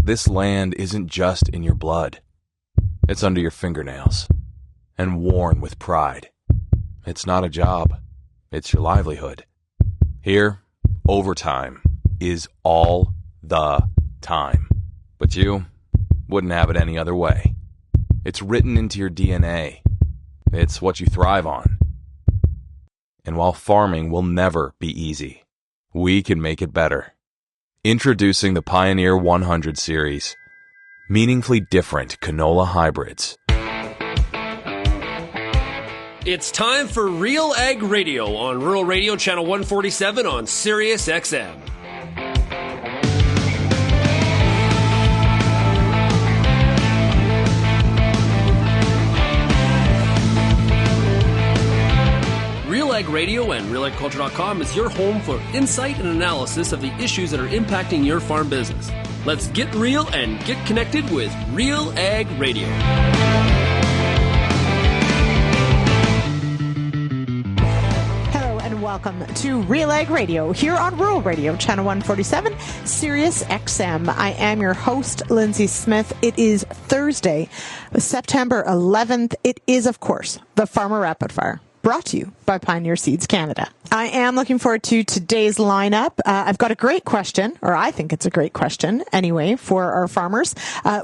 This land isn't just in your blood. It's under your fingernails and worn with pride. It's not a job. It's your livelihood. Here, overtime is all the time. But you wouldn't have it any other way. It's written into your DNA. It's what you thrive on. And while farming will never be easy, we can make it better. Introducing the Pioneer 100 series. Meaningfully different canola hybrids. It's time for RealAg Radio on Rural Radio Channel 147 on Sirius XM. RealAg Radio and RealAgriculture.com is your home for insight and analysis of the issues that are impacting your farm business. Let's get real and get connected with RealAg Radio. Hello and welcome to RealAg Radio here on Rural Radio, Channel 147, Sirius XM. I am your host, Lyndsey Smith. It is Thursday, September 11th. It is, of course, the Farmer Rapid Fire, brought to you by Pioneer Seeds Canada. I am looking forward to today's lineup. I've got a great question, or I think it's a great question anyway, for our farmers.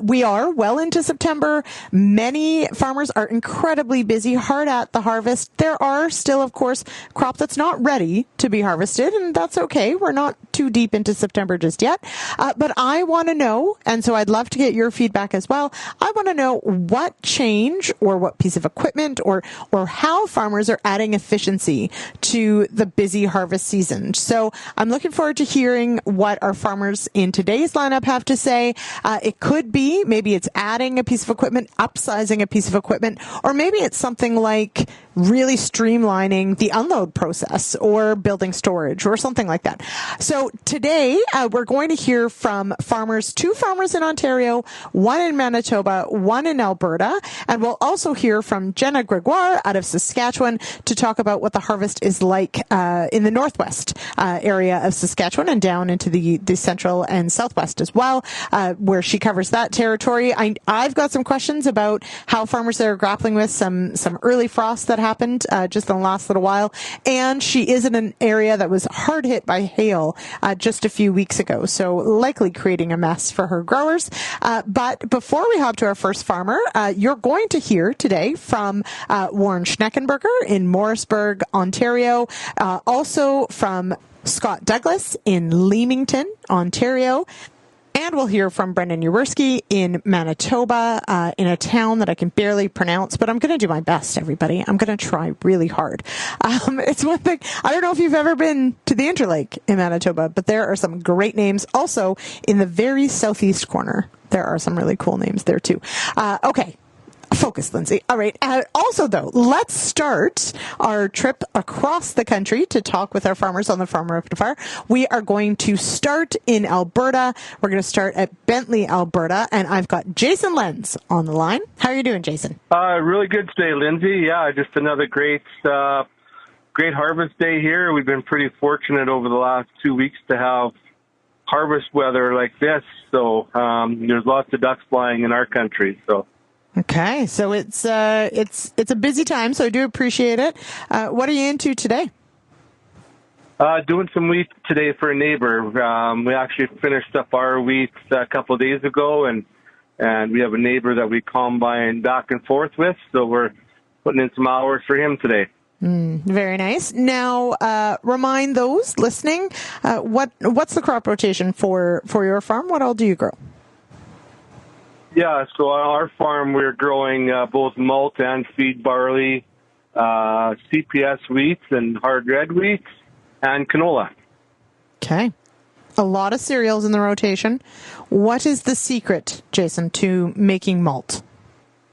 We are well into September. Many farmers are incredibly busy, hard at the harvest. There are still, of course, crop that's not ready to be harvested, and that's okay. We're not too deep into September just yet. But I want to know, and so I'd love to get your feedback as well. I want to know what change or what piece of equipment or how farmers are adding efficiency to the busy harvest season. So I'm looking forward to hearing what our farmers in today's lineup have to say. It could be, maybe it's adding a piece of equipment, upsizing a piece of equipment, or maybe it's something like really streamlining the unload process or building storage or something like that. So today we're going to hear from farmers, two farmers in Ontario, one in Manitoba, one in Alberta, and we'll also hear from Jenna Gregoire out of Saskatchewan to talk about what the harvest is like in the northwest area of Saskatchewan and down into the central and southwest as well, where she covers that territory. I've got some questions about how farmers are grappling with some early frost that happened just in the last little while, and she is in an area that was hard hit by hail just a few weeks ago, so likely creating a mess for her growers. But before we hop to our first farmer, you're going to hear today from Warren Schneckenburger in Morrisburg, Ontario, also from Scott Douglas in Leamington, Ontario. And we'll hear from Brendan Uruski in Manitoba, in a town that I can barely pronounce, but I'm going to do my best, everybody. I'm going to try really hard. It's one thing. I don't know if you've ever been to the Interlake in Manitoba, but there are some great names. Also, in the very southeast corner, there are some really cool names there, too. Okay. Focus, Lyndsey. All right. Also, though, let's start our trip across the country to talk with our farmers on the Farmer Rapid Fire. We are going to start in Alberta. We're going to start at Bentley, Alberta, and I've got Jason Lenz on the line. How are you doing, Jason? Really good today, Lyndsey. Yeah, just another great harvest day here. We've been pretty fortunate over the last 2 weeks to have harvest weather like this, so there's lots of ducks flying in our country, so. Okay, so it's a busy time, so I do appreciate it. What are you into today? Doing some wheat today for a neighbor. We actually finished up our wheat a couple of days ago, and we have a neighbor that we combine back and forth with, so we're putting in some hours for him today. Very nice. Now, remind those listening, what's the crop rotation for your farm? What all do you grow? Yeah, so on our farm, we're growing both malt and feed barley, CPS wheats and hard red wheats, and canola. Okay. A lot of cereals in the rotation. What is the secret, Jason, to making malt?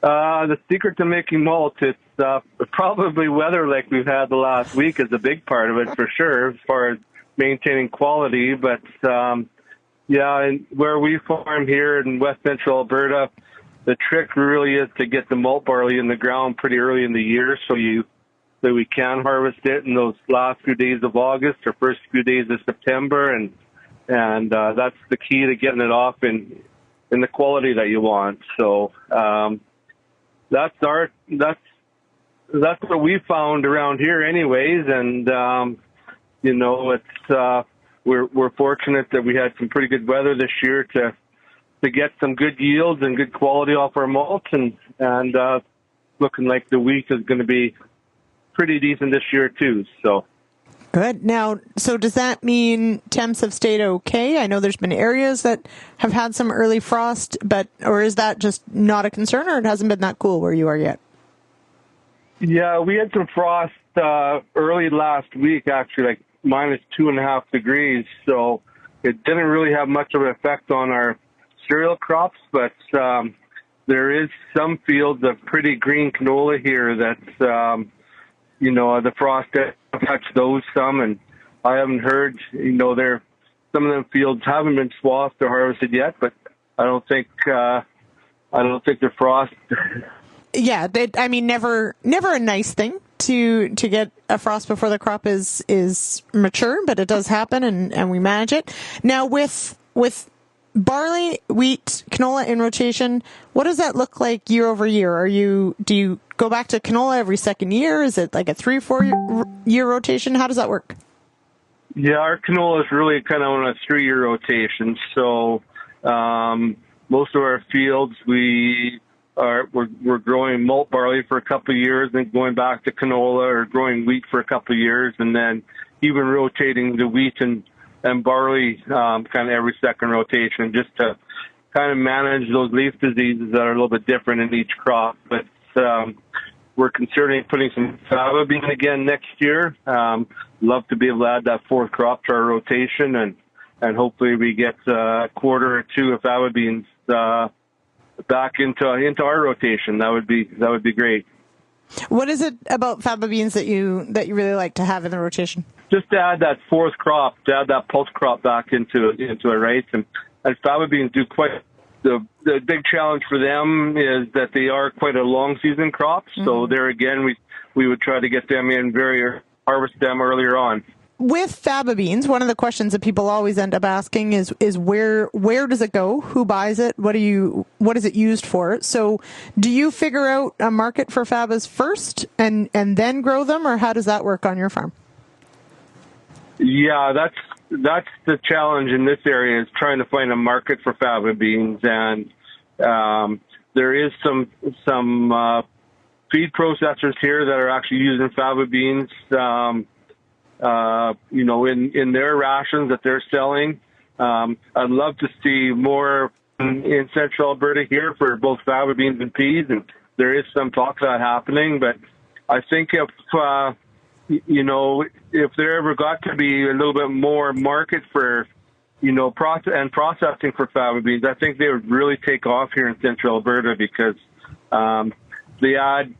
The secret to making malt, it's probably weather like we've had the last week is a big part of it for sure, as far as maintaining quality, but... yeah, and where we farm here in West Central Alberta, the trick really is to get the malt barley in the ground pretty early in the year so we can harvest it in those last few days of August or first few days of September, and that's the key to getting it off in in the quality that you want. So that's what we found around here, anyways. And it's we're fortunate that we had some pretty good weather this year to get some good yields and good quality off our malt, and looking like the wheat is going to be pretty decent this year too. So. Good. Now, so does that mean temps have stayed okay? I know there's been areas that have had some early frost, or is that just not a concern, or it hasn't been that cool where you are yet? Yeah, we had some frost early last week, actually, like -2.5 degrees. So it didn't really have much of an effect on our cereal crops, but there is some fields of pretty green canola here that, the frost touched those some, and I haven't heard, some of them fields haven't been swathed or harvested yet, but I don't think they're frost. Yeah, never a nice thing to get a frost before the crop is mature, but it does happen, and we manage it. Now with barley, wheat, canola in rotation, what does that look like year over year? Do you go back to canola every second year? Is it like a 3 or 4 year rotation? How does that work? Yeah, our canola is really kind of on a 3-year rotation. So most of our fields we're growing malt barley for a couple of years, then going back to canola, or growing wheat for a couple of years, and then even rotating the wheat and barley kind of every second rotation, just to kind of manage those leaf diseases that are a little bit different in each crop. But we're considering putting some faba bean again next year. Love to be able to add that 4th crop to our rotation, and hopefully we get a quarter or 2 of faba beans back into our rotation. That would be great. What is it about faba beans that you really like to have in the rotation? Just to add that 4th crop, to add that pulse crop back into it, right? And faba beans do quite. The big challenge for them is that they are quite a long season crop. Mm-hmm. So there again, we would try to get them in harvest them earlier on. With faba beans, one of the questions that people always end up asking is where does it go? Who buys it? What is it used for? So do you figure out a market for fabas first and then grow them, or how does that work on your farm? Yeah, that's the challenge in this area, is trying to find a market for faba beans, and there is some feed processors here that are actually using faba beans, in their rations that they're selling. I'd love to see more in Central Alberta here for both faba beans and peas, and there is some talk of that happening. But I think if there ever got to be a little bit more market for, processing for faba beans, I think they would really take off here in Central Alberta, because they add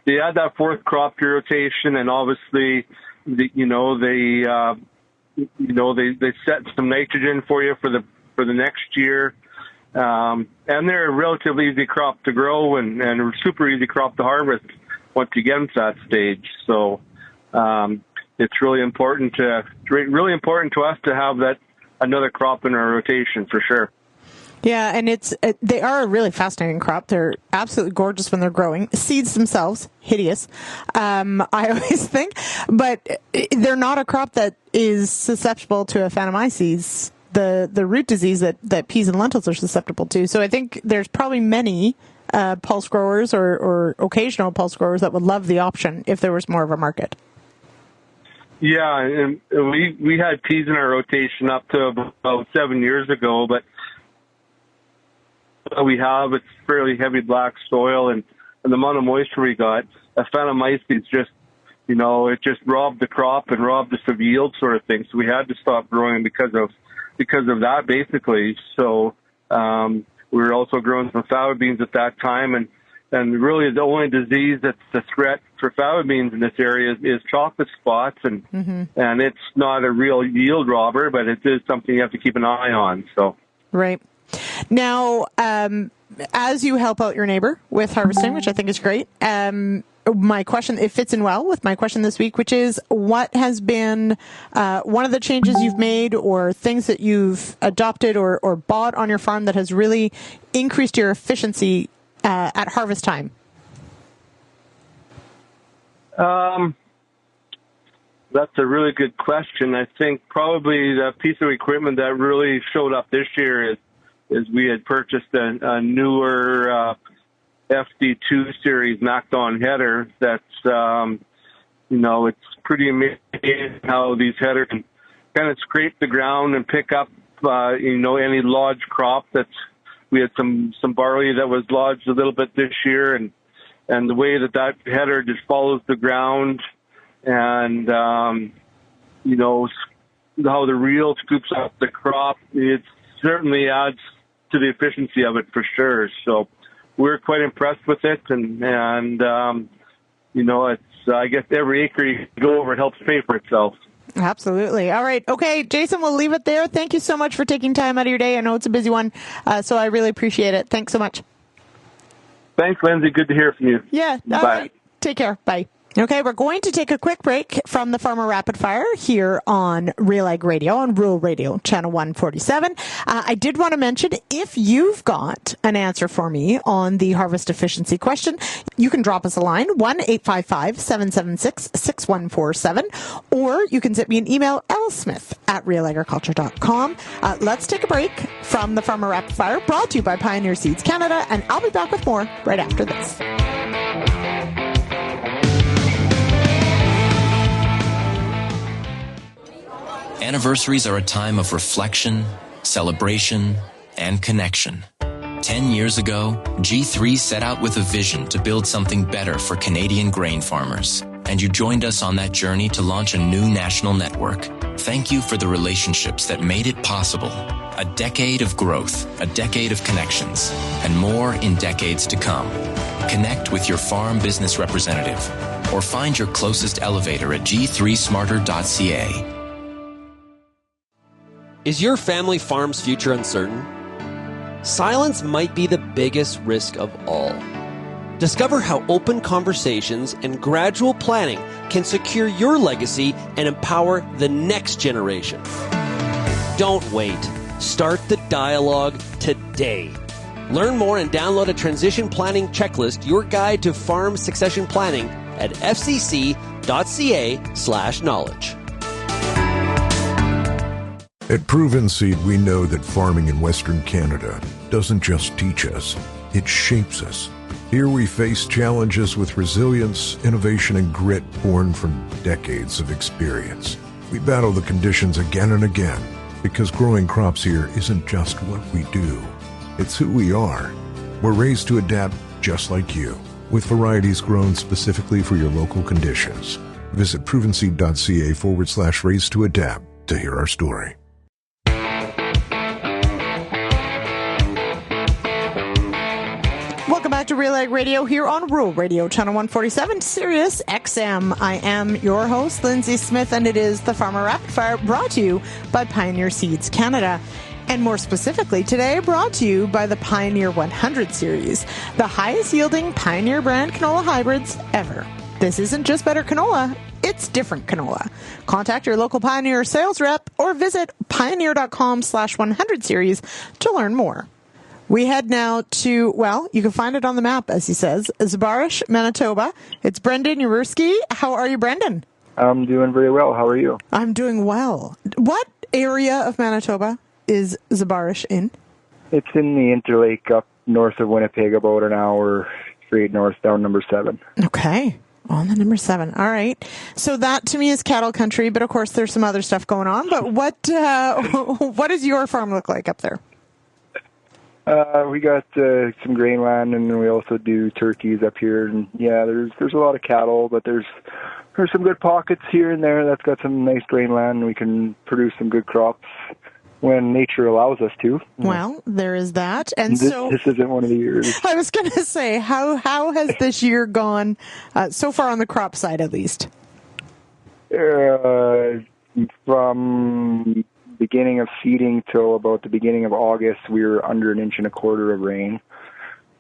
that 4th crop to rotation, and obviously, they set some nitrogen for you for the next year, and they're a relatively easy crop to grow and a super easy crop to harvest once you get them to that stage. So. It's really important to us to have that another crop in our rotation, for sure. Yeah, and they are a really fascinating crop. They're absolutely gorgeous when they're growing. Seeds themselves, hideous, I always think, but they're not a crop that is susceptible to Aphanomyces, the root disease that peas and lentils are susceptible to. So I think there's probably many pulse growers or occasional pulse growers that would love the option if there was more of a market. Yeah, and we had peas in our rotation up to about 7 years ago, but it's fairly heavy black soil, and the amount of moisture we got, Aphanomyces just, it just robbed the crop and robbed us of yield, sort of thing. So we had to stop growing because of that, basically. So we were also growing some faba beans at that time, and really the only disease that's a threat for faba beans in this area is chocolate spots, and it's not a real yield robber, but it is something you have to keep an eye on. So right. Now, as you help out your neighbor with harvesting, which I think is great, my question, it fits in well with my question this week, which is what has been one of the changes you've made or things that you've adopted or bought on your farm that has really increased your efficiency at harvest time? That's a really good question. I think probably the piece of equipment that really showed up this year is we had purchased a newer FD2 series knocked-on header that's, it's pretty amazing how these headers can kind of scrape the ground and pick up, any lodged crop. We had some barley that was lodged a little bit this year, and the way that header just follows the ground and, how the reel scoops up the crop, it certainly adds to the efficiency of it for sure. So we're quite impressed with it, and it's I guess every acre you go over, it helps pay for itself. Absolutely. All right. Okay, Jason, we'll leave it there. Thank you so much for taking time out of your day. I know it's a busy one, so I really appreciate it. Thanks so much. Thanks, Lyndsey. Good to hear from you. Yeah. All right. Take care. Bye. Okay, we're going to take a quick break from the Farmer Rapid Fire here on RealAg Radio, on Rural Radio, Channel 147. I did want to mention, if you've got an answer for me on the harvest efficiency question, you can drop us a line, 1-855-776-6147, or you can send me an email, lsmith@realagriculture.com. Let's take a break from the Farmer Rapid Fire, brought to you by Pioneer Seeds Canada, and I'll be back with more right after this. Anniversaries are a time of reflection, celebration, and connection. 10 years ago, G3 set out with a vision to build something better for Canadian grain farmers. And you joined us on that journey to launch a new national network. Thank you for the relationships that made it possible. A decade of growth, a decade of connections, and more in decades to come. Connect with your farm business representative or find your closest elevator at g3smarter.ca. Is your family farm's future uncertain? Silence might be the biggest risk of all. Discover how open conversations and gradual planning can secure your legacy and empower the next generation. Don't wait. Start the dialogue today. Learn more and download a transition planning checklist, your guide to farm succession planning, at fcc.ca/knowledge. At Proven Seed, we know that farming in Western Canada doesn't just teach us, it shapes us. Here we face challenges with resilience, innovation, and grit born from decades of experience. We battle the conditions again and again because growing crops here isn't just what we do, it's who we are. We're raised to adapt just like you, with varieties grown specifically for your local conditions. Visit provenseed.ca/raised to adapt to hear our story. Welcome back to RealAg Radio here on Rural Radio, Channel 147, Sirius XM. I am your host, Lyndsey Smith, and it is the Farmer Rapid Fire, brought to you by Pioneer Seeds Canada. And more specifically, today brought to you by the Pioneer 100 series, the highest yielding Pioneer brand canola hybrids ever. This isn't just better canola, it's different canola. Contact your local Pioneer sales rep or visit pioneer.com/100 series to learn more. We head now to, well, you can find it on the map, as he says, Zbaraz, Manitoba. It's Brendan Uruski. How are you, Brendan? I'm doing very well. How are you? I'm doing well. What area of Manitoba is Zbaraz in? It's in the Interlake up north of Winnipeg, about an hour straight north down number 7. Okay. On the number 7. All right. So that to me is cattle country, but of course there's some other stuff going on. But what does your farm look like up there? We got some grain land, and we also do turkeys up here. And yeah, there's a lot of cattle, but there's some good pockets here and there that's got some nice grain land, and we can produce some good crops when nature allows us to. Well, there is that. And this isn't one of the years. I was going to say, how has this year gone so far on the crop side, at least? From beginning of seeding till about the beginning of August, we were under 1.25 inches of rain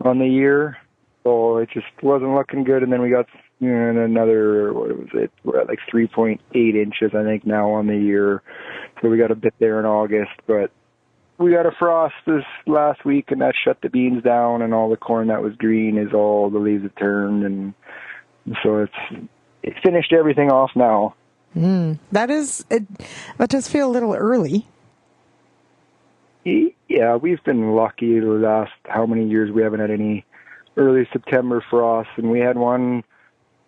on the year, so it just wasn't looking good. And then we got and another, what was it? We're at like 3.8 inches, I think, now on the year. So we got a bit there in August, but we got a frost this last week, and that shut the beans down, and all the corn that was green is all the leaves have turned, and so it's finished everything off now. That does feel a little early. Yeah, we've been lucky the last how many years we haven't had any early September frosts, and we had one,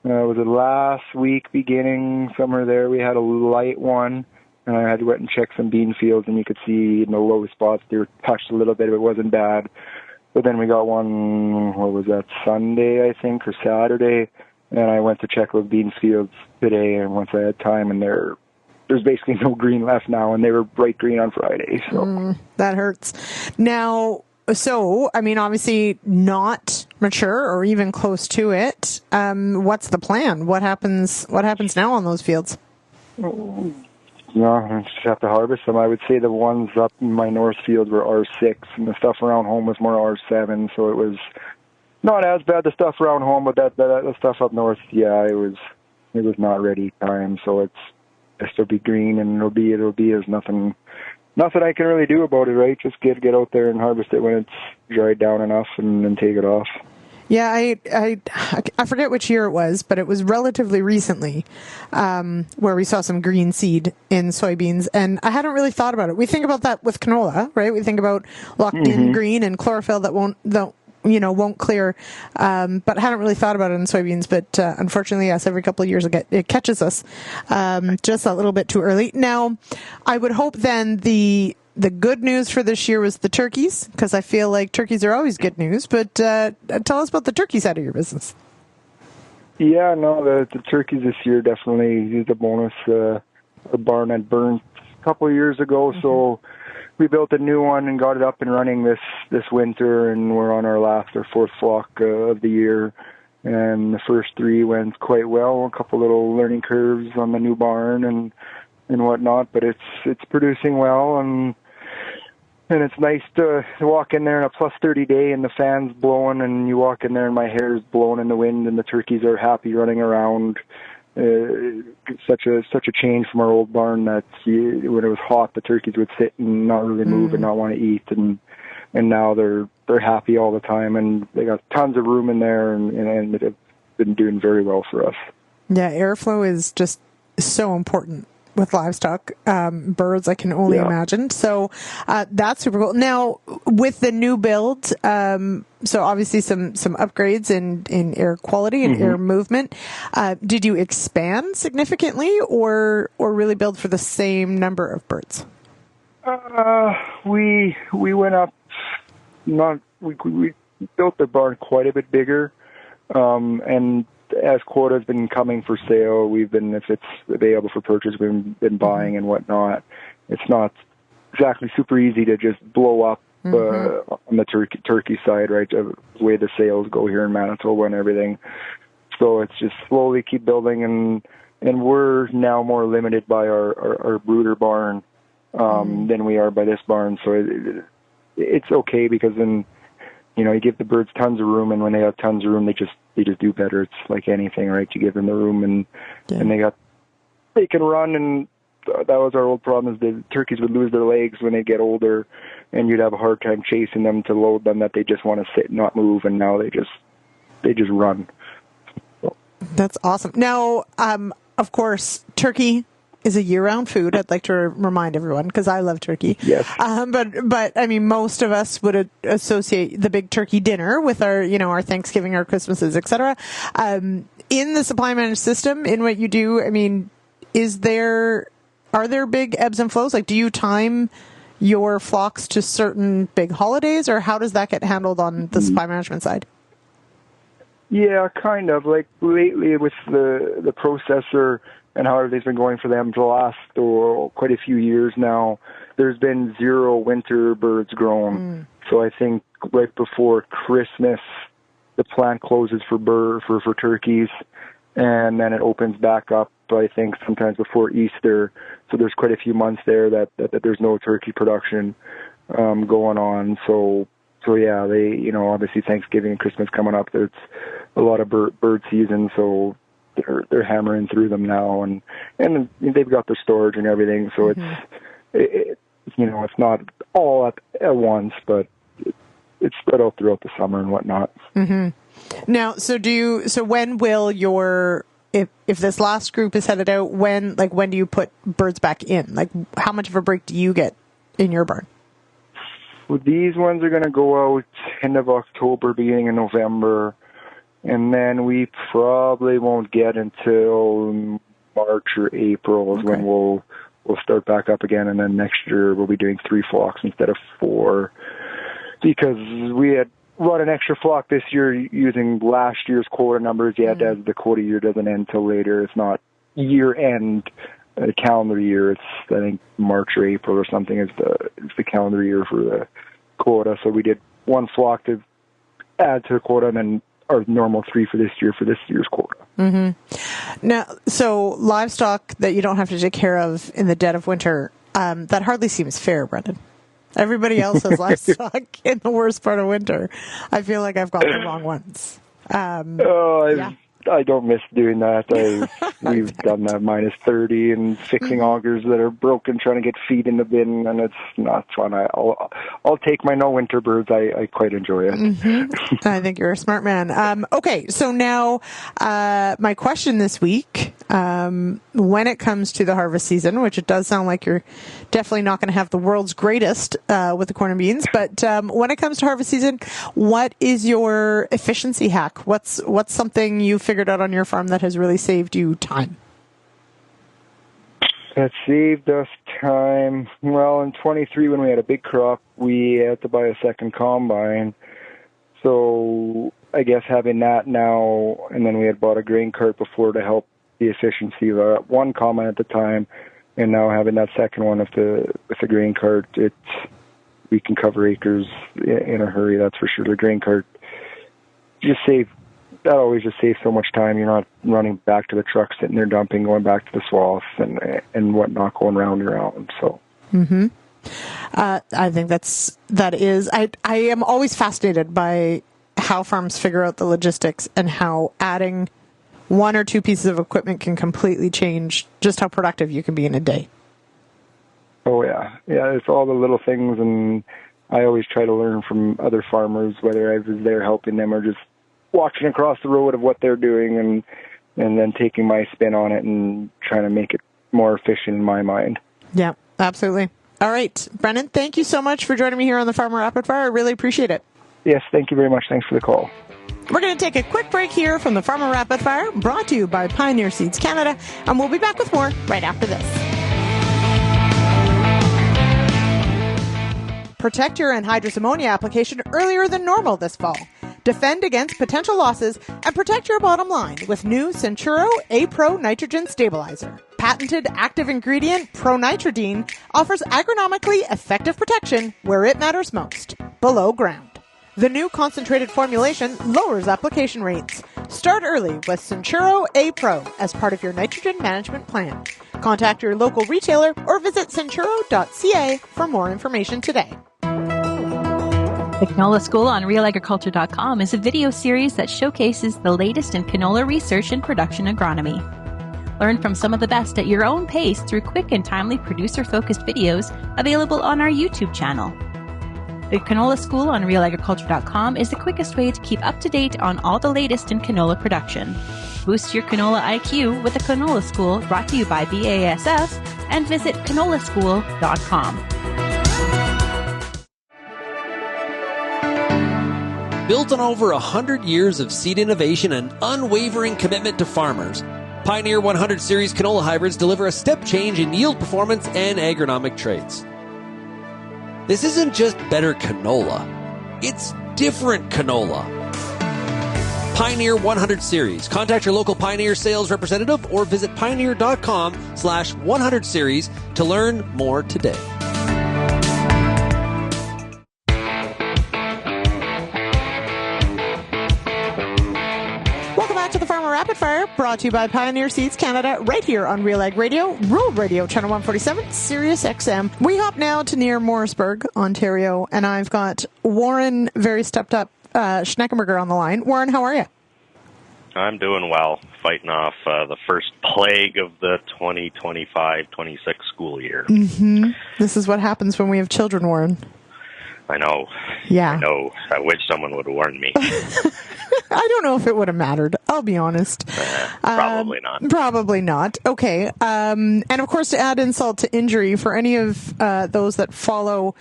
was it last week, beginning somewhere there, we had a light one, and I had to go out and check some bean fields, and you could see in the low spots they were touched a little bit, but it wasn't bad. But then we got one, what was that, Sunday, I think, or Saturday, and I went to check those bean fields today, and once I had time, and there's basically no green left now, and they were bright green on Friday. So that hurts. Now, so, I mean, obviously not mature or even close to it. What's the plan? What happens now on those fields? I just have to harvest them. I would say the ones up in my north field were R6, and the stuff around home was more R7, so it was not as bad, the stuff around home, but the stuff up north, yeah, it was not ready time, so it'll be green, and it'll be, there's nothing I can really do about it, right? Just get out there and harvest it when it's dried down enough, and then take it off. Yeah, I forget which year it was, but it was relatively recently where we saw some green seed in soybeans, and I hadn't really thought about it. We think about that with canola, right? We think about locked-in green and chlorophyll that won't clear, but hadn't really thought about it in soybeans. But unfortunately, yes, every couple of years it catches us just a little bit too early. Now, I would hope then the good news for this year was the turkeys, because I feel like turkeys are always good news. But tell us about the turkey side of your business. Yeah, no, the turkeys this year definitely is a bonus. The barn had burned a couple of years ago, so we built a new one and got it up and running this winter, and we're on our fourth flock of the year. And the first three went quite well. A couple little learning curves on the new barn and whatnot, but it's producing well, and it's nice to walk in there in a plus 30 day and the fan's blowing, and you walk in there and my hair's blowing in the wind, and the turkeys are happy running around. Such a change from our old barn that when it was hot, the turkeys would sit and not really move and not want to eat, and now they're happy all the time, and they got tons of room in there, and they've been doing very well for us. Yeah, airflow is just so important with livestock, birds, I can only imagine. So that's super cool. Now, with the new build, so obviously some upgrades in air quality and air movement. Did you expand significantly, or really build for the same number of birds? We went up. We built the barn quite a bit bigger, and as quota has been coming for sale, if it's available for purchase, we've been buying and whatnot. It's not exactly super easy to just blow up on the turkey side, right? The way the sales go here in Manitoba and everything. So it's just slowly keep building, and we're now more limited by our brooder barn than we are by this barn. So it's okay, because then you give the birds tons of room, and when they have tons of room, they just do better. It's like anything, right? You give them the room, and they can run, and that was our old problem, is the turkeys would lose their legs when they get older, and you'd have a hard time chasing them to load them, that they just want to sit and not move, and now they just run. So. That's awesome. Now, of course, turkey is a year-round food. I'd like to remind everyone, because I love turkey. Yes. But I mean, most of us would associate the big turkey dinner with our Thanksgiving, our Christmases, etc. In the supply managed system, in what you do, I mean, are there big ebbs and flows? Like, do you time your flocks to certain big holidays, or how does that get handled on the supply management side? Yeah, kind of. Like lately with the processor and how everything's been going for them the last quite a few years now, there's been 0 winter birds grown. So I think right before Christmas, the plant closes for turkeys, and then it opens back up, I think, sometimes before Easter. So there's quite a few months there that there's no turkey production going on. So yeah, they, obviously Thanksgiving and Christmas coming up, there's a lot of bird season. So they're hammering through them now, and they've got their storage and everything, so it's not all at once, but it's spread out throughout the summer and whatnot. Now, so when will if this last group is headed out, when do you put birds back in? Like, how much of a break do you get in your barn? Well, these ones are going to go out end of October, beginning of November, and then we probably won't get until March or April is when we'll start back up again, and then next year we'll be doing 3 flocks instead of 4, because we had run an extra flock this year using last year's quota numbers, yet as the quota year doesn't end till later. It's not year end calendar year. It's, I think, March or April or something is the calendar year for the quota. So we did 1 flock to add to the quota, and then our normal 3 for this year's quota. Now, so livestock that you don't have to take care of in the dead of winter, that hardly seems fair, Brendan. Everybody else has livestock in the worst part of winter. I feel like I've got the wrong ones. I don't miss doing that. We've done that minus 30 and fixing augers that are broken, trying to get feed in the bin, and it's not fun. I'll take my no winter birds. I quite enjoy it. I think you're a smart man. Okay, so now my question this week, when it comes to the harvest season, which it does sound like you're definitely not going to have the world's greatest with the corn and beans, but when it comes to harvest season, what is your efficiency hack? What's something you figured out on your farm that has really saved you time? That saved us time. Well, in 23, when we had a big crop, we had to buy a second combine. So I guess having that now, and then we had bought a grain cart before to help the efficiency of one combine at the time, and now having that second one with the grain cart, we can cover acres in a hurry. That's for sure. The grain cart that always just saves so much time. You're not running back to the truck, sitting there dumping, going back to the swaths and whatnot, going round and round. So. I think that is. I am always fascinated by how farms figure out the logistics and how adding 1 or 2 pieces of equipment can completely change just how productive you can be in a day. Oh yeah, it's all the little things, and I always try to learn from other farmers, whether I was there helping them or just watching across the road of what they're doing, and then taking my spin on it and trying to make it more efficient in my mind. Yeah, absolutely. All right, Brendan, thank you so much for joining me here on the Farmer Rapid Fire. I really appreciate it. Yes, thank you very much. Thanks for the call. We're going to take a quick break here from the Farmer Rapid Fire, brought to you by Pioneer Seeds Canada, and we'll be back with more right after this. Protect your anhydrous ammonia application earlier than normal this fall. Defend against potential losses and protect your bottom line with new Centuro A-Pro Nitrogen Stabilizer. Patented active ingredient pronitridine offers agronomically effective protection where it matters most, below ground. The new concentrated formulation lowers application rates. Start early with Centuro A-Pro as part of your nitrogen management plan. Contact your local retailer or visit centuro.ca for more information today. The Canola School on RealAgriculture.com is a video series that showcases the latest in canola research and production agronomy. Learn from some of the best at your own pace through quick and timely producer-focused videos available on our YouTube channel. The Canola School on RealAgriculture.com is the quickest way to keep up to date on all the latest in canola production. Boost your canola IQ with the Canola School, brought to you by BASF, and visit canolaschool.com. Built on over 100 years of seed innovation and unwavering commitment to farmers, Pioneer 100 Series canola hybrids deliver a step change in yield performance and agronomic traits. This isn't just better canola, it's different canola. Pioneer 100 Series. Contact your local Pioneer sales representative or visit pioneer.com/100 series to learn more today. Rapid Fire, brought to you by Pioneer Seeds Canada, right here on RealAg Radio, Rural Radio, Channel 147, Sirius XM. We hop now to near Morrisburg, Ontario, and I've got Warren, very stepped up, Schneckenburger on the line. Warren, how are you? I'm doing well, fighting off the first plague of the 2025-26 school year. Mm-hmm. This is what happens when we have children, Warren. I know. Yeah. I know. I wish someone would have warned me. I don't know if it would have mattered. I'll be honest. Probably not. Probably not. Okay. And of course, to add insult to injury, for any of those that follow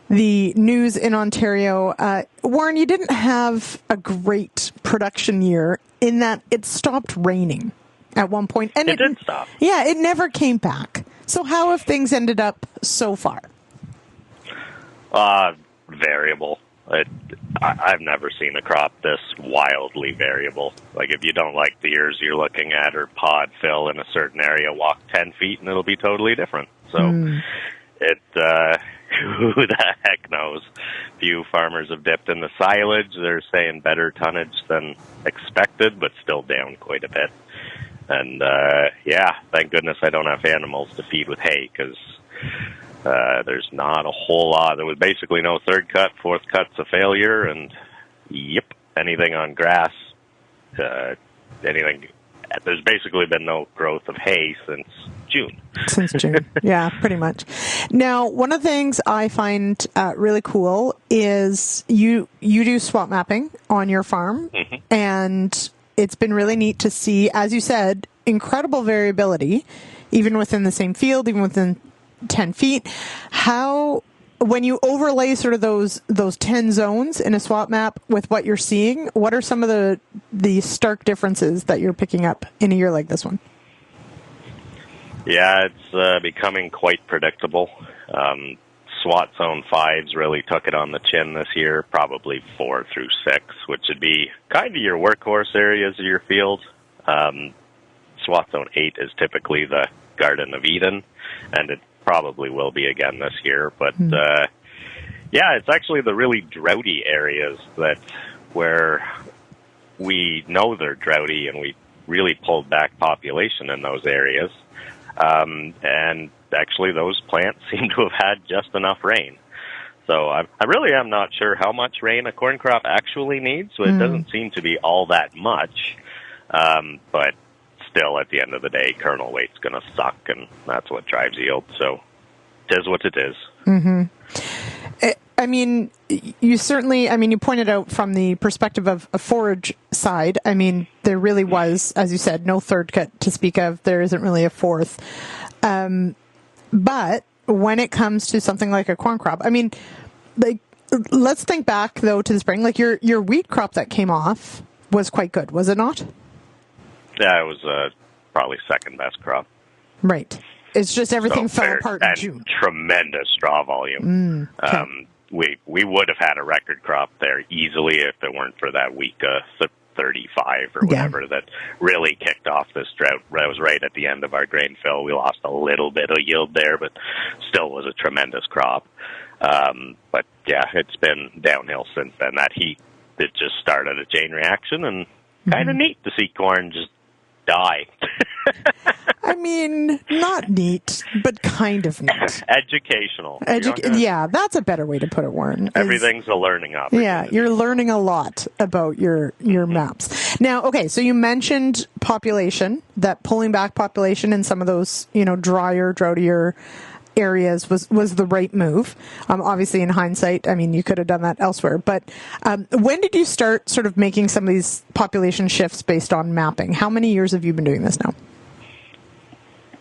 the news in Ontario, Warren, you didn't have a great production year in that it stopped raining at one point. And it did stop. Yeah, it never came back. So how have things ended up so far? Variable. I've never seen a crop this wildly variable. Like, if you don't like the ears you're looking at or pod fill in a certain area, walk 10 feet and it'll be totally different. So who the heck knows? Few farmers have dipped in the silage. They're saying better tonnage than expected, but still down quite a bit. And, thank goodness I don't have animals to feed with hay, because there's not a whole lot. There was basically no third cut. Fourth cut's a failure, and anything on grass, anything. There's basically been no growth of hay since June. Since June, yeah, pretty much. Now, one of the things I find really cool is you do swap mapping on your farm, and it's been really neat to see, as you said, incredible variability, even within the same field, even within 10 feet. How, when you overlay sort of those 10 zones in a swap map with what you're seeing, what are some of the stark differences that you're picking up in a year like this one? Yeah, it's becoming quite predictable. SWAT Zone 5s really took it on the chin this year, probably 4 through 6, which would be kind of your workhorse areas of your field. SWAT Zone 8 is typically the Garden of Eden, and it probably will be again this year. But, it's actually the really droughty areas where we know they're droughty, and we really pulled back population in those areas. And actually those plants seem to have had just enough rain. So I really am not sure how much rain a corn crop actually needs, so it doesn't seem to be all that much. But still, at the end of the day, kernel weight's going to suck, and that's what drives yield. So it is what it is. Mm-hmm. I mean, you certainly, you pointed out from the perspective of a forage side, there really was, as you said, no third cut to speak of. There isn't really a fourth. But when it comes to something like a corn crop, let's think back, though, to the spring. Like, your wheat crop that came off was quite good, was it not? Yeah, it was probably second best crop. Right. It's just everything fell apart in June. Tremendous straw volume. Okay. We would have had a record crop there easily if it weren't for that week 35 or whatever that really kicked off this drought. That was right at the end of our grain fill. We lost a little bit of yield there, but still was a tremendous crop. But yeah, it's been downhill since then. That heat, it just started a chain reaction, and kind of neat to see corn just die. Not neat, but kind of neat. Educational. Yeah, that's a better way to put it, Warren. Everything's a learning opportunity. Yeah, you're learning a lot about your maps. Now, okay, so you mentioned population, that pulling back population in some of those, drier, droughtier areas was the right move. Obviously, in hindsight, you could have done that elsewhere. But when did you start sort of making some of these population shifts based on mapping? How many years have you been doing this now?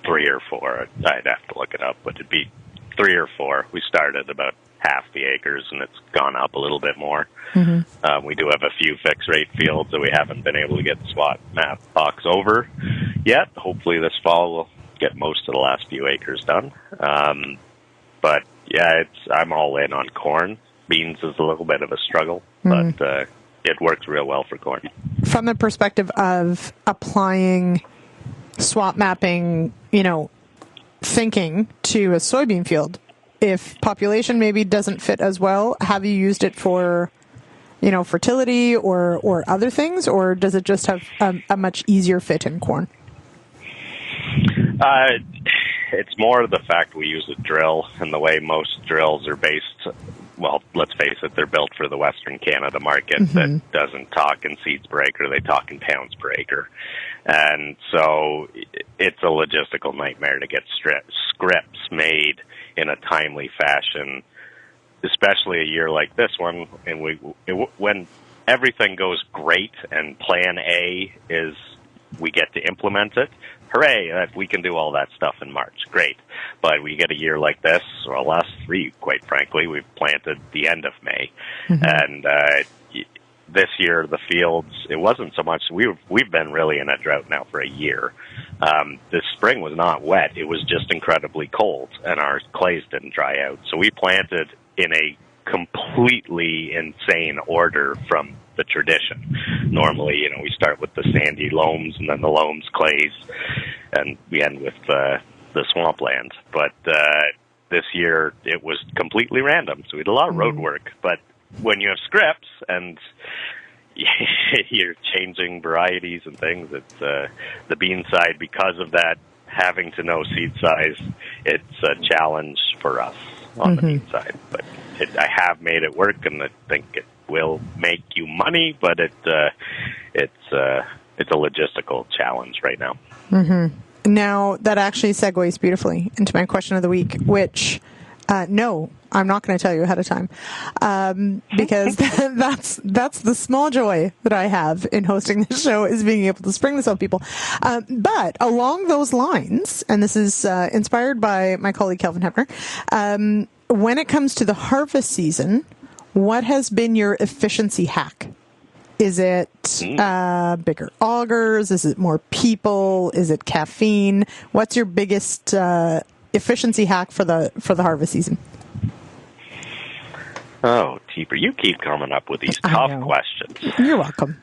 3 or 4. I'd have to look it up, but it'd be 3 or 4. We started about half the acres, and it's gone up a little bit more. We do have a few fixed rate fields that we haven't been able to get the SWAT map box over yet. Hopefully this fall we'll get most of the last few acres done. But yeah, I'm all in on corn. Beans is a little bit of a struggle, but it works real well for corn. From the perspective of applying swap mapping, thinking to a soybean field, if population maybe doesn't fit as well, have you used it for, fertility or other things, or does it just have a much easier fit in corn? It's more the fact we use a drill, and the way most drills are based well, let's face it, they're built for the Western Canada market that doesn't talk in seeds per acre, they talk in pounds per acre. And so it's a logistical nightmare to get scripts made in a timely fashion, especially a year like this one. And when everything goes great and plan A is we get to implement it, hooray, we can do all that stuff in March. Great. But we get a year like this, or last 3, quite frankly, we've planted the end of May. And this year, the fields, it wasn't so much, we've been really in a drought now for a year. This spring was not wet. It was just incredibly cold, and our clays didn't dry out. So we planted in a completely insane order from the tradition. Normally, we start with the sandy loams and then the loams, clays, and we end with the swampland. But this year, it was completely random, so we had a lot of road work. But when you have scripts and you're changing varieties and things, it's the bean side, because of that, having to know seed size, it's a challenge for us on the bean side. But I have made it work, and I think it will make you money, but it's a logistical challenge right now. Now, that actually segues beautifully into my question of the week, which, no, I'm not going to tell you ahead of time, because that's the small joy that I have in hosting this show, is being able to spring this on people. But along those lines, and this is inspired by my colleague Kelvin Hebner, when it comes to the harvest season, what has been your efficiency hack? Is it bigger augers? Is it more people? Is it caffeine? What's your biggest efficiency hack for the harvest season? Oh, Teeper, you keep coming up with these tough questions. You're welcome.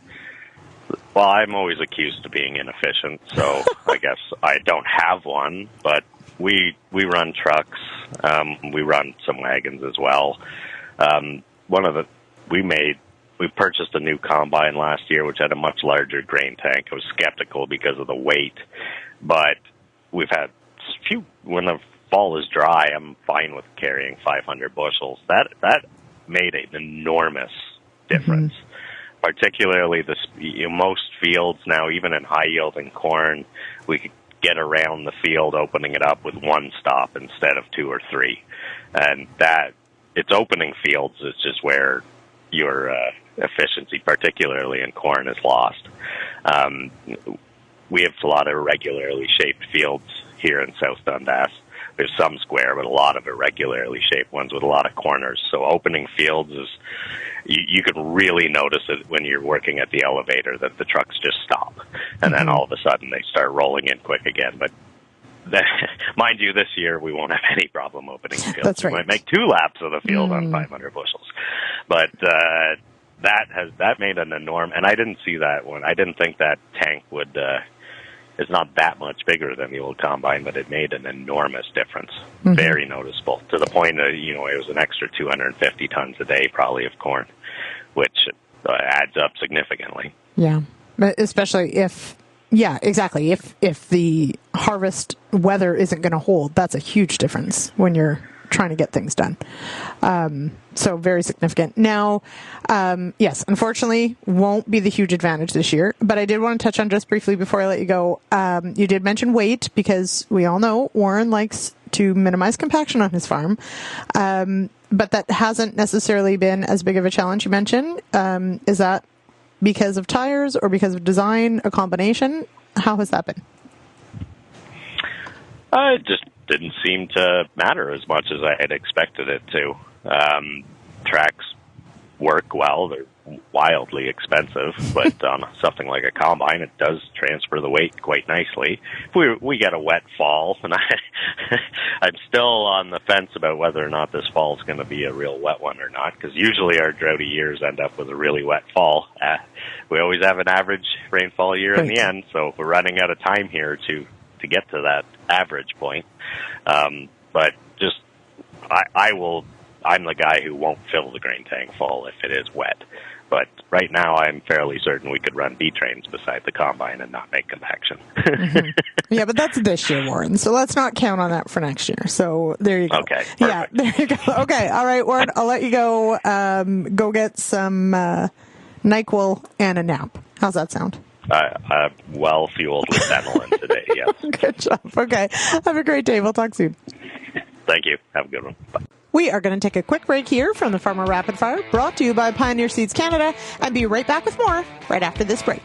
Well, I'm always accused of being inefficient, so I guess I don't have one, but we run trucks. We run some wagons as well. We purchased a new combine last year, which had a much larger grain tank. I was skeptical because of the weight, but we've had when the fall is dry, I'm fine with carrying 500 bushels. That made an enormous difference. Particularly most fields now, even in high yielding corn, we could get around the field opening it up with one stop instead of 2 or 3. And it's opening fields is just where your efficiency, particularly in corn, is lost. We have a lot of irregularly shaped fields here in South Dundas. There's some square, but a lot of irregularly shaped ones with a lot of corners. So opening fields is, you can really notice it when you're working at the elevator, that the trucks just stop. And then all of a sudden they start rolling in quick again. But mind you, this year we won't have any problem opening fields. That's right. We might make 2 laps of the field on 500 bushels. But that made an enormous, and I didn't see that one. I didn't think that tank would, it's not that much bigger than the old combine, but it made an enormous difference. Very noticeable, to the point that, it was an extra 250 tons a day probably of corn, which adds up significantly. Yeah, but especially if the harvest weather isn't going to hold, that's a huge difference when you're trying to get things done. So very significant. Now, yes, unfortunately, won't be the huge advantage this year, but I did want to touch on just briefly before I let you go. You did mention weight, because we all know Warren likes to minimize compaction on his farm. But that hasn't necessarily been as big of a challenge you mentioned. Is that because of tires or because of design, a combination? How has that been? It just didn't seem to matter as much as I had expected it to. Tracks work well. They're wildly expensive, but on something like a combine, it does transfer the weight quite nicely. If we get a wet fall, and I'm still on the fence about whether or not this fall is going to be a real wet one or not, because usually our droughty years end up with a really wet fall. We always have an average rainfall year in the end, so we're running out of time here to get to that average point. But just, I'm the guy who won't fill the grain tank full if it is wet. But right now, I'm fairly certain we could run B trains beside the combine and not make compaction. Yeah, but that's this year, Warren. So let's not count on that for next year. So there you go. Okay. Perfect. Yeah, there you go. Okay. All right, Warren, I'll let you go. Go get some NyQuil and a nap. How's that sound? Well fueled with Bentley today, yes. Good job. Okay. Have a great day. We'll talk soon. Thank you. Have a good one. Bye. We are going to take a quick break here from the Farmer Rapid Fire, brought to you by Pioneer Seeds Canada, and be right back with more right after this break.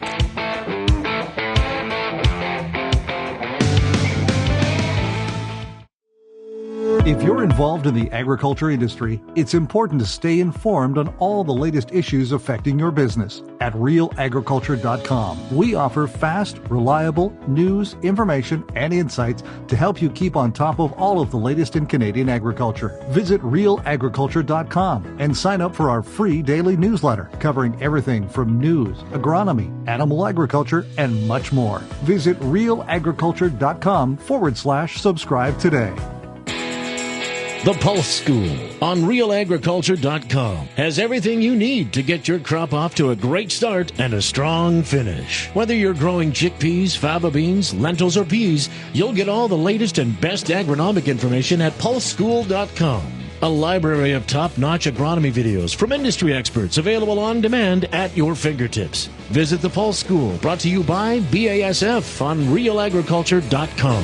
If you're involved in the agriculture industry, it's important to stay informed on all the latest issues affecting your business. At RealAgriculture.com, we offer fast, reliable news, information, and insights to help you keep on top of all of the latest in Canadian agriculture. Visit RealAgriculture.com and sign up for our free daily newsletter covering everything from news, agronomy, animal agriculture, and much more. Visit RealAgriculture.com/subscribe today. The Pulse School on RealAgriculture.com has everything you need to get your crop off to a great start and a strong finish. Whether you're growing chickpeas, faba beans, lentils, or peas, you'll get all the latest and best agronomic information at PulseSchool.com. A library of top-notch agronomy videos from industry experts available on demand at your fingertips. Visit the Pulse School, brought to you by BASF on RealAgriculture.com.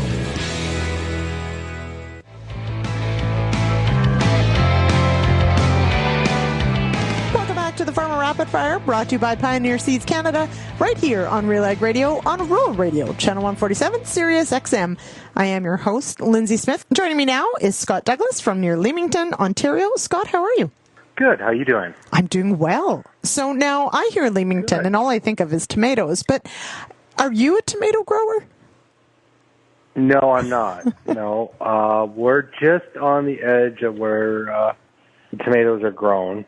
To the Farmer Rapid Fire, brought to you by Pioneer Seeds Canada, right here on RealAg Radio, on Rural Radio, Channel 147, Sirius XM. I am your host, Lyndsey Smith. Joining me now is Scott Douglas from near Leamington, Ontario. Scott, how are you? Good. How are you doing? I'm doing well. So now I hear Leamington, and all I think of is tomatoes, but are you a tomato grower? No, I'm not. No. We're just on the edge of where the tomatoes are grown.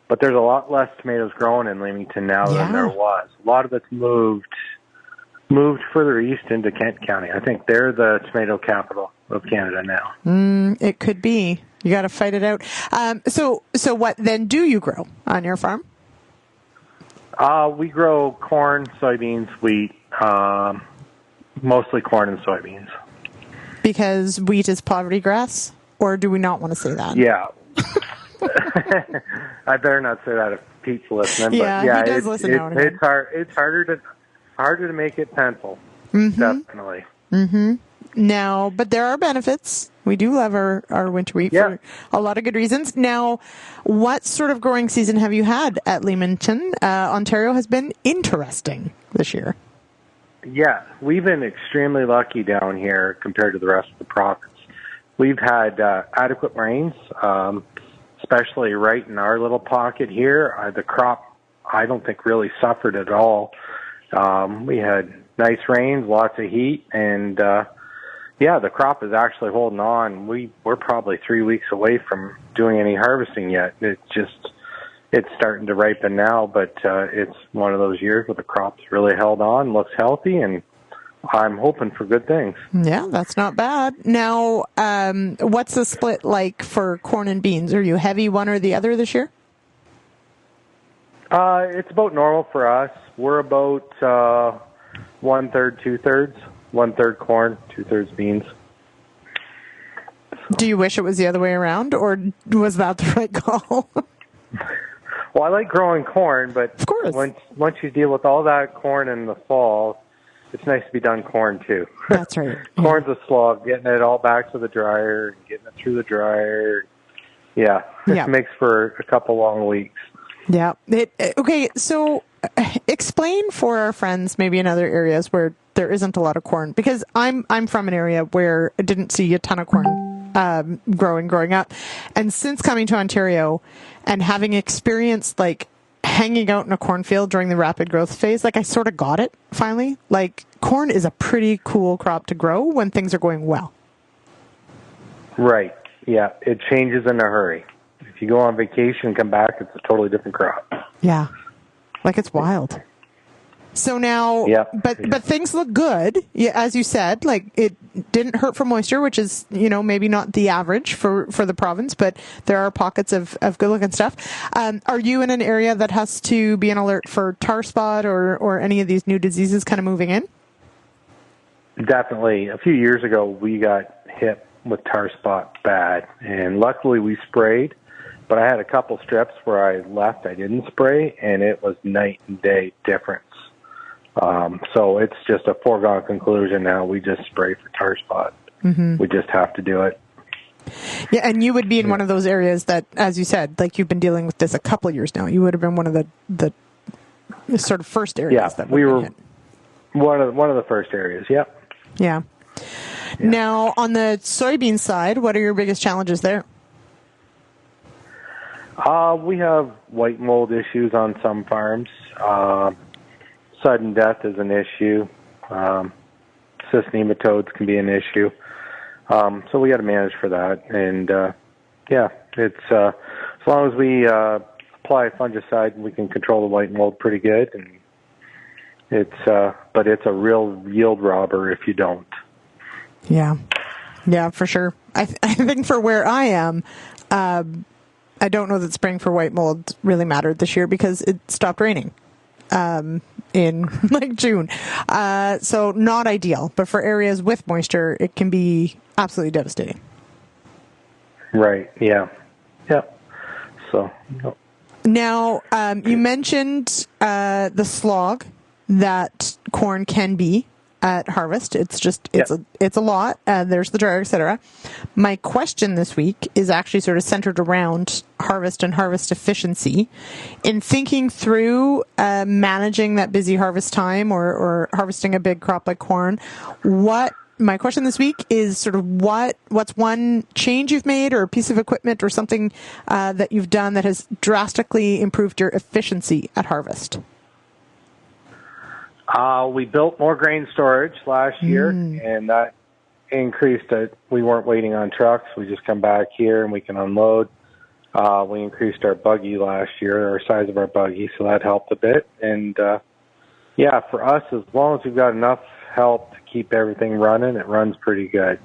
But there's a lot less tomatoes grown in Leamington now than there was. A lot of it's moved further east into Kent County. I think they're the tomato capital of Canada now. It could be. You got to fight it out. So what then do you grow on your farm? We grow corn, soybeans, wheat, mostly corn and soybeans. Because wheat is poverty grass? Or do we not want to say that? Yeah. I better not say that if Pete's listening. Yeah, but he does listen now and again. It's harder to make it pencil. Definitely. Now, but there are benefits. We do love our winter wheat for a lot of good reasons. Now, what sort of growing season have you had at Leamington? Ontario has been interesting this year. Yeah, we've been extremely lucky down here compared to the rest of the province. We've had adequate rains, especially right in our little pocket here. The crop, I don't think, really suffered at all. We had nice rains, lots of heat, and the crop is actually holding on. We're probably 3 weeks away from doing any harvesting yet. It's starting to ripen now, but it's one of those years where the crop's really held on, looks healthy, and I'm hoping for good things. Yeah, that's not bad. Now, what's the split like for corn and beans? Are you heavy one or the other this year? It's about normal for us. We're about 1/3, 2/3. 1/3 corn, 2/3 beans. Do you wish it was the other way around, or was that the right call? Well, I like growing corn, but of course, once you deal with all that corn in the fall, it's nice to be done corn too. That's right. Corn's a slog, getting it all back to the dryer, getting it through the dryer. Yeah, it makes for a couple long weeks. Yeah. Okay, so explain for our friends maybe in other areas where there isn't a lot of corn, because I'm from an area where I didn't see a ton of corn growing up, and since coming to Ontario and having experienced like hanging out in a cornfield during the rapid growth phase, like I sort of got it finally. Like corn is a pretty cool crop to grow when things are going well. Right. Yeah. It changes in a hurry. If you go on vacation and come back, it's a totally different crop. Yeah. Like it's wild. So now, but things look good. Yeah, as you said, like it didn't hurt from moisture, which is, maybe not the average for the province, but there are pockets of good looking stuff. Are you in an area that has to be on alert for tar spot or any of these new diseases kind of moving in? Definitely. A few years ago, we got hit with tar spot bad, and luckily we sprayed. But I had a couple strips where I didn't spray, and it was night and day difference. So it's just a foregone conclusion now. We just spray for tar spot. Mm-hmm. We just have to do it. Yeah, and you would be in one of those areas that, as you said, like you've been dealing with this a couple of years now. You would have been one of the sort of first areas that we were hit. One of the first areas. Yep. Yeah. Now, on the soybean side, what are your biggest challenges there? We have white mold issues on some farms. Sudden death is an issue. Cyst nematodes can be an issue. So we got to manage for that. And it's as long as we apply fungicide, we can control the white mold pretty good. And but it's a real yield robber if you don't. Yeah, for sure. I think for where I am, I don't know that spraying for white mold really mattered this year because it stopped raining in like June. So not ideal, but for areas with moisture, it can be absolutely devastating. Right. Yeah. Yeah. So. No. Now, you mentioned the slog that corn can be at harvest. It's just, it's a lot. There's the dryer, etc. My question this week is actually sort of centered around harvest and harvest efficiency. In thinking through managing that busy harvest time or harvesting a big crop like corn, my question this week is sort of what's one change you've made or a piece of equipment or something that you've done that has drastically improved your efficiency at harvest? We built more grain storage last year, and that increased it. We weren't waiting on trucks. We just come back here and we can unload. We increased our buggy last year, our size of our buggy, so that helped a bit. And, for us, as long as we've got enough help to keep everything running, it runs pretty good.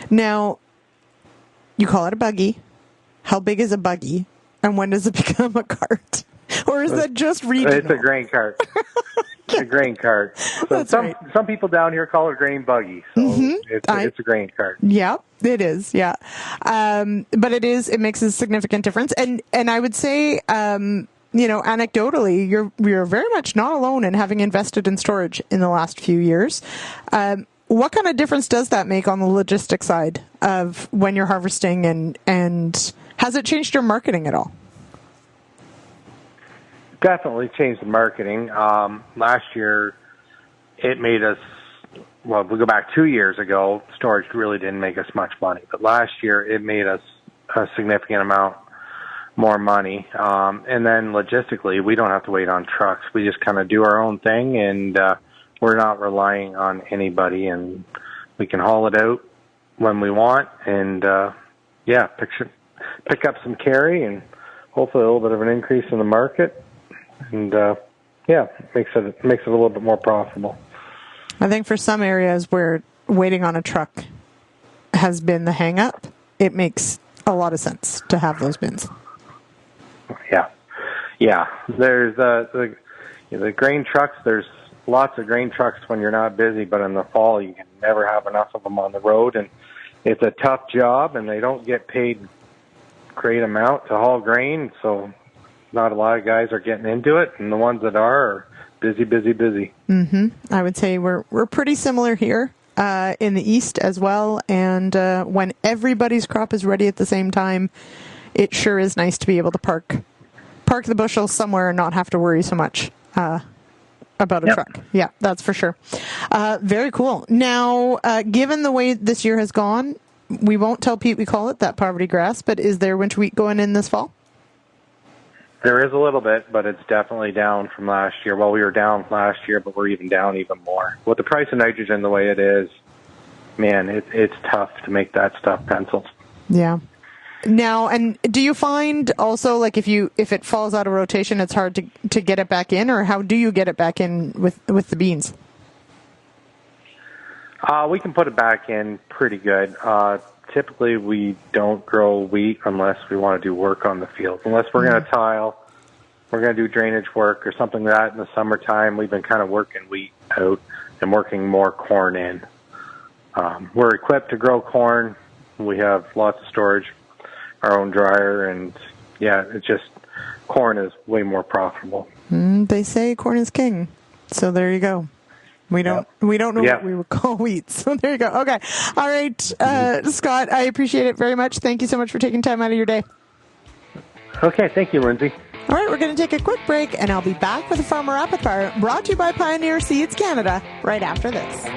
Now, you call it a buggy. How big is a buggy? And when does it become a cart? Or is that just regional? It's a grain cart. It's a grain cart. So some people down here call it a grain buggy. So it's a grain cart. Yeah, it is. Yeah. But it makes a significant difference. And I would say, anecdotally, you're very much not alone in having invested in storage in the last few years. What kind of difference does that make on the logistics side of when you're harvesting and has it changed your marketing at all? Definitely changed the marketing. Last year, it made us, well, we go back 2 years ago, storage really didn't make us much money. But last year, it made us a significant amount more money. And then logistically, we don't have to wait on trucks. We just kind of do our own thing, and we're not relying on anybody. And we can haul it out when we want and, pick up some carry and hopefully a little bit of an increase in the market. And makes it a little bit more profitable. I think for some areas where waiting on a truck has been the hang up, it makes a lot of sense to have those bins. Yeah. There's the grain trucks. There's lots of grain trucks when you're not busy, but in the fall you can never have enough of them on the road, and it's a tough job, and they don't get paid great amount to haul grain, so not a lot of guys are getting into it, and the ones that are busy. Mm-hmm. I would say we're pretty similar here in the east as well, and when everybody's crop is ready at the same time, it sure is nice to be able to park the bushels somewhere and not have to worry so much about a truck. Yeah, that's for sure. Very cool. Now, given the way this year has gone, we won't tell Pete we call it that poverty grass, but is there winter wheat going in this fall? There is a little bit, but it's definitely down from last year. Well, we were down last year, but we're even down even more. With the price of nitrogen the way it is, man, it's tough to make that stuff pencil. Yeah. Now, and do you find also, like, if it falls out of rotation, it's hard to get it back in, or how do you get it back in with the beans? We can put it back in pretty good. Typically, we don't grow wheat unless we want to do work on the field. Unless we're going to tile, we're going to do drainage work or something like that in the summertime. We've been kind of working wheat out and working more corn in. We're equipped to grow corn. We have lots of storage, our own dryer, and it's just corn is way more profitable. They say corn is king, so there you go. We don't know what we would call wheat, so there you go. Okay, all right, Scott, I appreciate it very much. Thank you so much for taking time out of your day. Okay, thank you, Lyndsey. All right, we're going to take a quick break, and I'll be back with a Farmer Rapid Fire brought to you by Pioneer Seeds Canada right after this.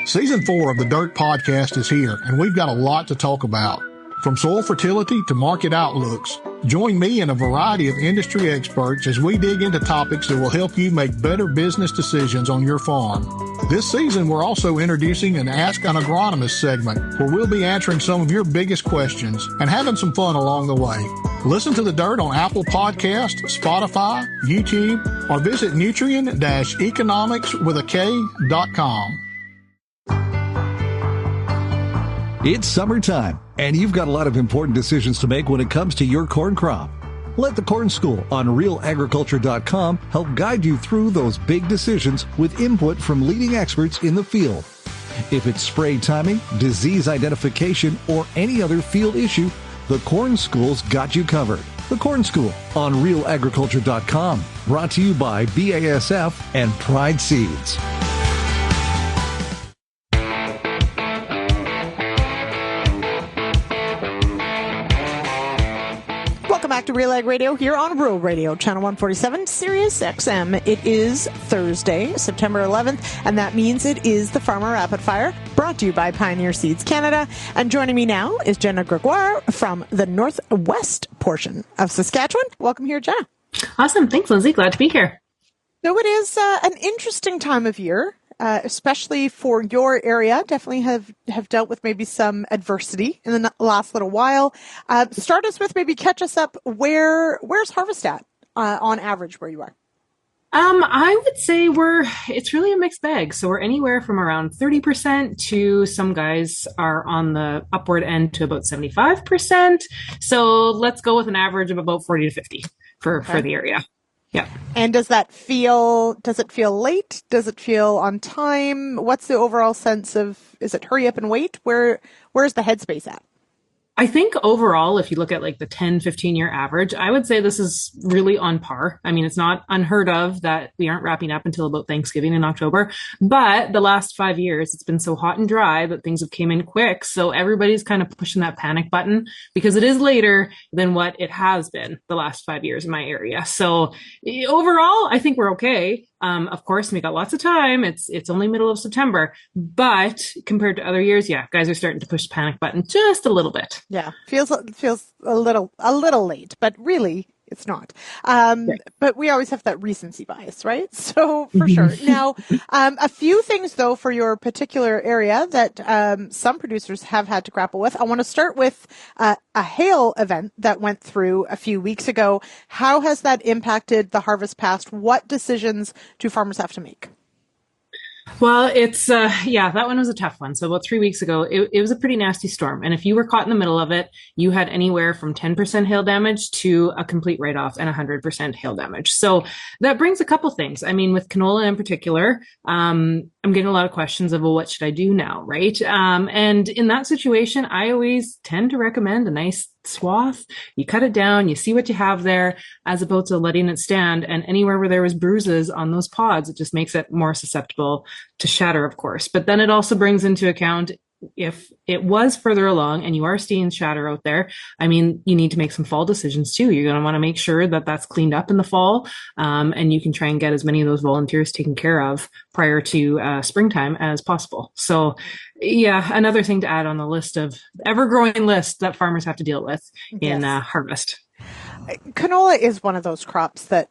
Season 4 of the Dirt Podcast is here, and we've got a lot to talk about. From soil fertility to market outlooks, join me and a variety of industry experts as we dig into topics that will help you make better business decisions on your farm. This season, we're also introducing an Ask an Agronomist segment where we'll be answering some of your biggest questions and having some fun along the way. Listen to The Dirt on Apple Podcasts, Spotify, YouTube, or visit nutrient-economics.com. It's summertime, and you've got a lot of important decisions to make when it comes to your corn crop. Let the Corn School on RealAgriculture.com help guide you through those big decisions with input from leading experts in the field. If it's spray timing, disease identification, or any other field issue, the Corn School's got you covered. The Corn School on RealAgriculture.com, brought to you by BASF and Pride Seeds. Back to RealAg Radio here on Rural Radio, Channel 147, Sirius XM. It is Thursday, September 11th, and that means it is the Farmer Rapid Fire, brought to you by Pioneer Seeds Canada. And joining me now is Jenna Gregoire from the northwest portion of Saskatchewan. Welcome here, Jenna. Awesome. Thanks, Lyndsey. Glad to be here. So it is an interesting time of year. Especially for your area, definitely have dealt with maybe some adversity in the last little while. Start us with, maybe catch us up. Where's harvest at on average where you are? I would say it's really a mixed bag. So we're anywhere from around 30% to some guys are on the upward end to about 75%. So let's go with an average of about 40 to 50 for the area. Yeah. And does it feel late? Does it feel on time? What's the overall sense of, is it hurry up and wait? Where's the headspace at? I think overall, if you look at like the 10, 15-year average, I would say this is really on par. I mean, it's not unheard of that we aren't wrapping up until about Thanksgiving in October. But the last 5 years, it's been so hot and dry that things have came in quick. So everybody's kind of pushing that panic button because it is later than what it has been the last 5 years in my area. So overall, I think we're okay. Of course, we got lots of time. It's only middle of September, but compared to other years, guys are starting to push the panic button just a little bit. Yeah, feels a little late, but really it's not. But we always have that recency bias, right? So for sure. Now, a few things though for your particular area that some producers have had to grapple with. I want to start with a hail event that went through a few weeks ago. How has that impacted the harvest past? What decisions do farmers have to make? Well, it's, that one was a tough one. So about 3 weeks ago, it was a pretty nasty storm. And if you were caught in the middle of it, you had anywhere from 10% hail damage to a complete write-off and 100% hail damage. So that brings a couple things. I mean, with canola in particular, I'm getting a lot of questions of, well, what should I do now? Right. And in that situation, I always tend to recommend a nice swath. You cut it down, you see what you have there, as opposed to letting it stand. And anywhere where there was bruises on those pods, it just makes it more susceptible to shatter, of course. But then it also brings into account, if it was further along and you are seeing shatter out there, I mean, you need to make some fall decisions too. You're going to want to make sure that that's cleaned up in the fall, and you can try and get as many of those volunteers taken care of prior to springtime as possible. So another thing to add on the list of ever-growing list that farmers have to deal with in harvest. Canola is one of those crops that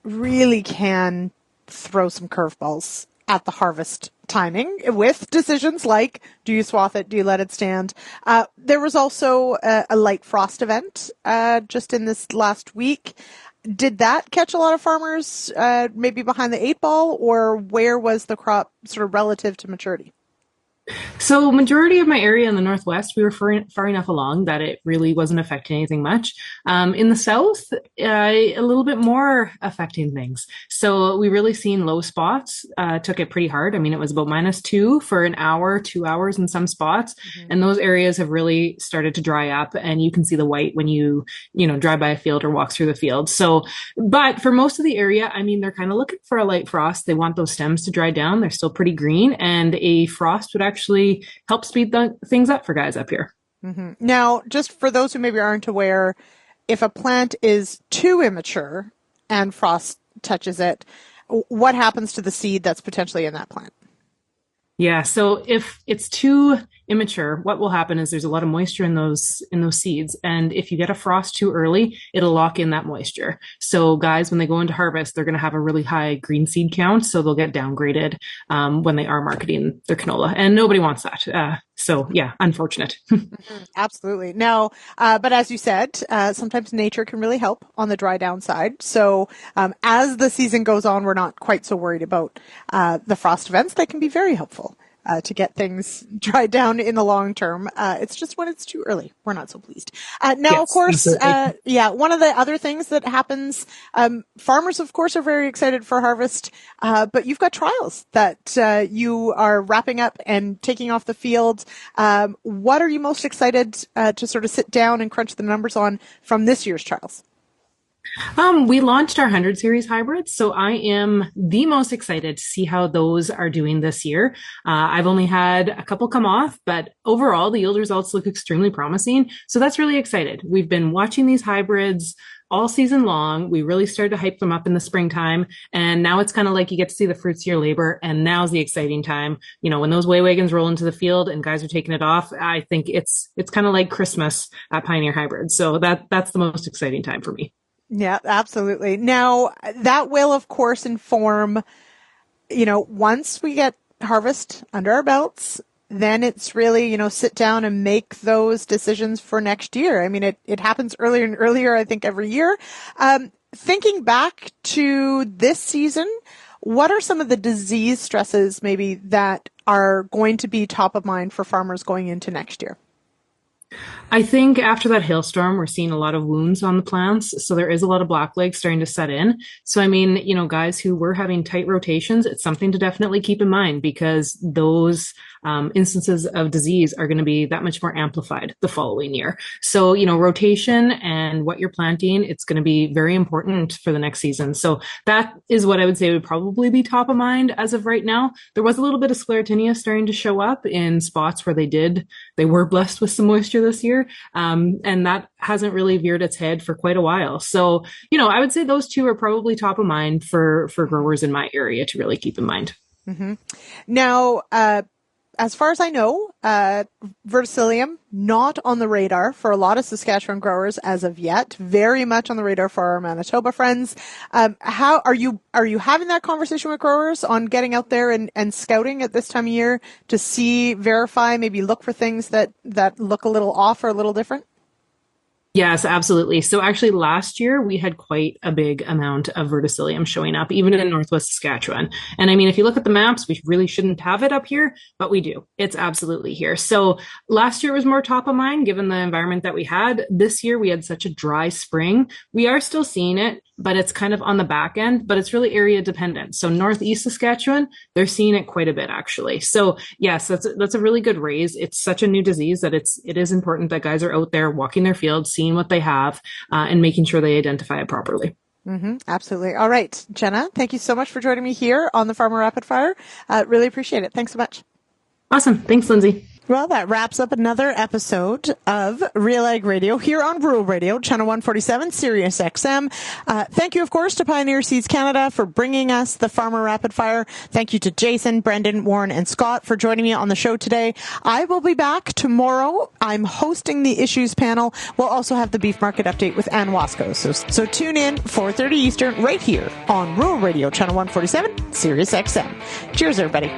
really can throw some curveballs at the harvest timing with decisions like, do you swath it? Do you let it stand? There was also a light frost event just in this last week. Did that catch a lot of farmers maybe behind the eight ball, or where was the crop sort of relative to maturity? So majority of my area in the Northwest, we were far enough along that it really wasn't affecting anything much. In the South, a little bit more affecting things. So we really seen low spots, took it pretty hard. I mean, it was about -2 for an hour, 2 hours in some spots. Mm-hmm. And those areas have really started to dry up, and you can see the white when you drive by a field or walk through the field. So, but for most of the area, I mean, they're kind of looking for a light frost. They want those stems to dry down. They're still pretty green, and a frost would actually help speed things up for guys up here. Mm-hmm. Now, just for those who maybe aren't aware, if a plant is too immature and frost touches it, what happens to the seed that's potentially in that plant? Yeah, so if it's too immature, what will happen is there's a lot of moisture in those seeds, and if you get a frost too early, it'll lock in that moisture. So guys, when they go into harvest, they're going to have a really high green seed count, so they'll get downgraded when they are marketing their canola, and nobody wants that. So yeah, unfortunate. Absolutely. Now, but as you said, sometimes nature can really help on the dry down side. So as the season goes on, we're not quite so worried about the frost events. They can be very helpful to get things dried down in the long term. It's just when it's too early, we're not so pleased. Now, yes, of course, one of the other things that happens, farmers, of course, are very excited for harvest, but you've got trials that you are wrapping up and taking off the field. What are you most excited to sort of sit down and crunch the numbers on from this year's trials? We launched our 100 series hybrids, so I am the most excited to see how those are doing this year. I've only had a couple come off, but overall the yield results look extremely promising. So that's really excited. We've been watching these hybrids all season long. We really started to hype them up in the springtime, and now it's kind of like you get to see the fruits of your labor, and now's the exciting time. You know, when those weigh wagons roll into the field and guys are taking it off, I think it's kind of like Christmas at Pioneer Hybrids. So that's the most exciting time for me. Yeah, absolutely. Now, that will, of course, inform, once we get harvest under our belts, then it's really, sit down and make those decisions for next year. I mean, it happens earlier and earlier, I think, every year. Thinking back to this season, what are some of the disease stresses maybe that are going to be top of mind for farmers going into next year? I think after that hailstorm, we're seeing a lot of wounds on the plants. So there is a lot of blackleg starting to set in. So, I mean, guys who were having tight rotations, it's something to definitely keep in mind, because those instances of disease are going to be that much more amplified the following year. So, rotation and what you're planting, it's going to be very important for the next season. So that is what I would say would probably be top of mind as of right now. There was a little bit of sclerotinia starting to show up in spots where they were blessed with some moisture this year. And that hasn't really veered its head for quite a while. So, I would say those two are probably top of mind for growers in my area to really keep in mind. Mm-hmm. Now, as far as I know, verticillium not on the radar for a lot of Saskatchewan growers as of yet. Very much on the radar for our Manitoba friends. How are you having that conversation with growers on getting out there and scouting at this time of year to see, verify, maybe look for things that look a little off or a little different? Yes, absolutely. So actually last year we had quite a big amount of verticillium showing up, even in Northwest Saskatchewan. And I mean, if you look at the maps, we really shouldn't have it up here, but we do. It's absolutely here. So last year was more top of mind given the environment that we had. This year we had such a dry spring. We are still seeing it, but it's kind of on the back end, but it's really area dependent. So Northeast Saskatchewan, they're seeing it quite a bit actually. So yes, that's a really good raise. It's such a new disease that it is important that guys are out there walking their fields, seeing what they have, and making sure they identify it properly. Mm-hmm, absolutely. All right, Jenna, thank you so much for joining me here on the Farmer Rapid Fire. Really appreciate it. Thanks so much. Awesome. Thanks, Lyndsey. Well, that wraps up another episode of RealAg Radio here on Rural Radio, Channel 147, Sirius XM. Thank you, of course, to Pioneer Seeds Canada for bringing us the Farmer Rapid Fire. Thank you to Jason, Brendan, Warren, and Scott for joining me on the show today. I will be back tomorrow. I'm hosting the Issues panel. We'll also have the beef market update with Ann Wasco. So tune in 4:30 Eastern right here on Rural Radio, Channel 147, Sirius XM. Cheers, everybody.